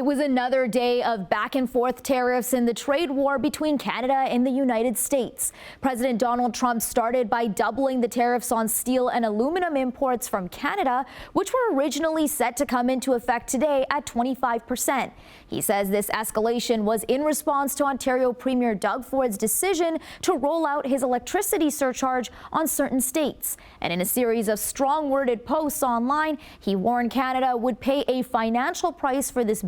It was another day of back and forth tariffs in the trade war between Canada and the United States. President Donald Trump started by doubling the tariffs on steel and aluminum imports from Canada, which were originally set to come into effect today at 25%. He says this escalation was in response to Ontario Premier Doug Ford's decision to roll out his electricity surcharge on certain states. And in a series of strong-worded posts online, he warned Canada would pay a financial price for this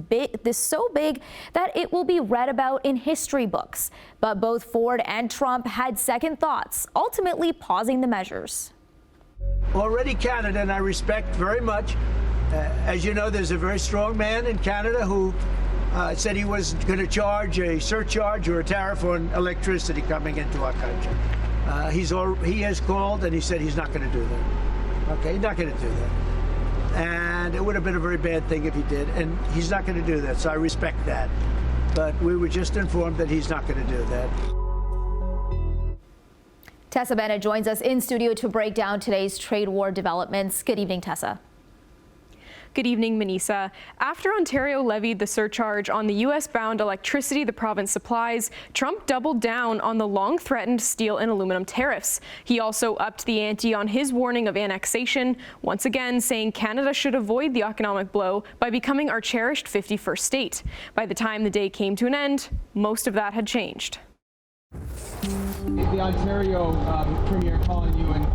so big that it will be read about in history books. But both Ford and Trump had second thoughts, ultimately pausing the measures. Already Canada, and I respect very much, as you know, there's a very strong man in Canada who said he was going to charge a surcharge or a tariff on electricity coming into our country. He has called and he said he's not going to do that. Okay, he's not going to do that. And it would have been a very bad thing if he did, and he's not going to do that, so I respect that. But we were just informed that he's not going to do that. Tessa Bennett joins us in studio to break down today's trade war developments. Good evening, Tessa. Good evening, Manisa. After Ontario levied the surcharge on the U.S.-bound electricity the province supplies, Trump doubled down on the long-threatened steel and aluminum tariffs. He also upped the ante on his warning of annexation, once again saying Canada should avoid the economic blow by becoming our cherished 51st state. By the time the day came to an end, most of that had changed. The Ontario Premier calling you and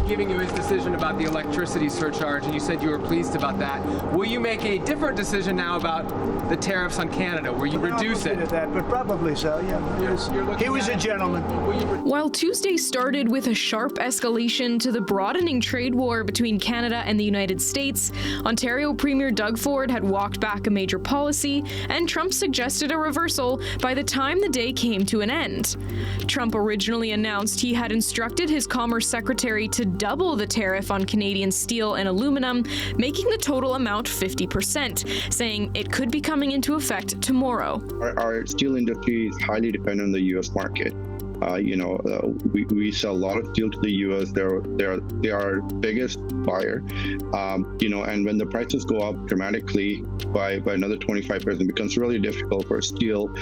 giving you his decision about the electricity surcharge, and you said you were pleased about that. Will you make a different decision now about the tariffs on Canada? Will you reduce it? That, but probably so, yeah. He was a gentleman. While Tuesday started with a sharp escalation to the broadening trade war between Canada and the United States, Ontario Premier Doug Ford had walked back a major policy, and Trump suggested a reversal by the time the day came to an end. Trump originally announced he had instructed his Commerce Secretary to double the tariff on Canadian steel and aluminum, making the total amount 50%, saying it could be coming into effect tomorrow. Our steel industry is highly dependent on the U.S. market. We sell a lot of steel to the U.S. They are our biggest buyer. And when the prices go up dramatically by another 25%, it becomes really difficult for steel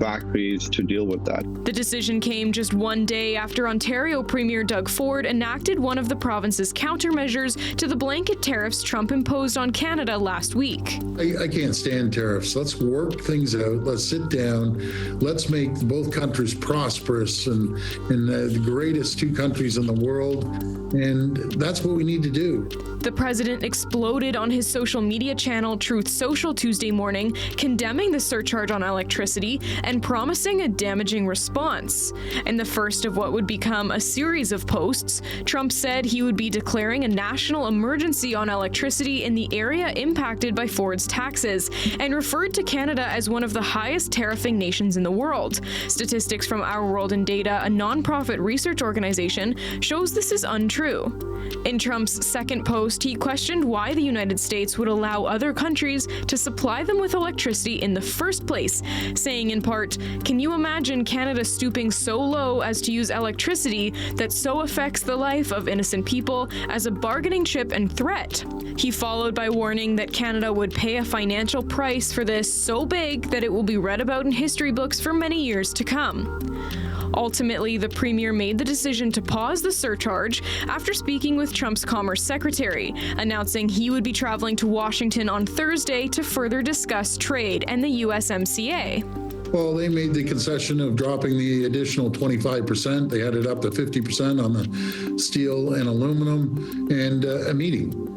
factories to deal with that. The decision came just one day after Ontario Premier Doug Ford enacted one of the province's countermeasures to the blanket tariffs Trump imposed on Canada last week. I can't stand tariffs. Let's work things out. Let's sit down. Let's make both countries prosperous and the greatest two countries in the world. And that's what we need to do. The president exploded on his social media channel Truth Social Tuesday morning, condemning the surcharge on electricity and promising a damaging response. In the first of what would become a series of posts, Trump said he would be declaring a national emergency on electricity in the area impacted by Ford's taxes, and referred to Canada as one of the highest tariffing nations in the world. Statistics from Our World in Data, a nonprofit research organization, shows this is untrue. In Trump's second post, he questioned why the United States would allow other countries to supply them with electricity in the first place, saying in part, "Can you imagine Canada stooping so low as to use electricity that so affects the life of innocent people as a bargaining chip and threat?" He followed by warning that Canada would pay a financial price for this so big that it will be read about in history books for many years to come. Ultimately, the premier made the decision to pause the surcharge after speaking with Trump's Commerce Secretary, announcing he would be traveling to Washington on Thursday to further discuss trade and the USMCA. Well, they made the concession of dropping the additional 25%. They had it up to 50% on the steel and aluminum, and a meeting.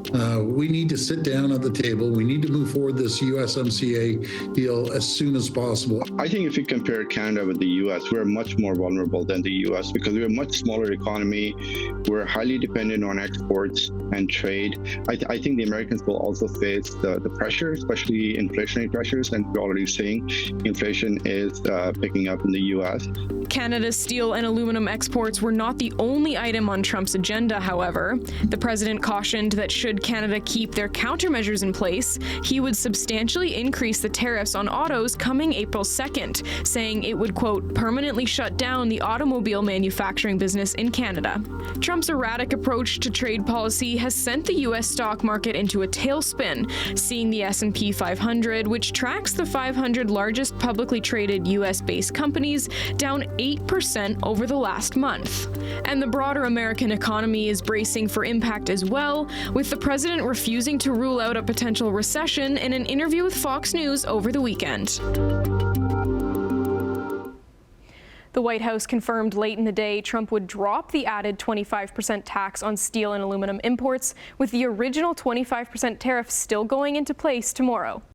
We need to sit down at the table. We need to move forward this USMCA deal as soon as possible. I think if you compare Canada with the U.S., we're much more vulnerable than the U.S. because we're a much smaller economy. We're highly dependent on exports and trade. I think the Americans will also face the pressure, especially inflationary pressures, and we're already seeing inflation is picking up in the U.S. Canada's steel and aluminum exports were not the only item on Trump's agenda, however. The president cautioned that should should Canada keep their countermeasures in place, he would substantially increase the tariffs on autos coming April 2nd, saying it would, quote, permanently shut down the automobile manufacturing business in Canada. Trump's erratic approach to trade policy has sent the U.S. stock market into a tailspin, seeing the S&P 500, which tracks the 500 largest publicly traded U.S.-based companies, down 8% over the last month. And the broader American economy is bracing for impact as well, with the president refusing to rule out a potential recession in an interview with Fox News over the weekend. The White House confirmed late in the day Trump would drop the added 25% tax on steel and aluminum imports, with the original 25% tariff still going into place tomorrow.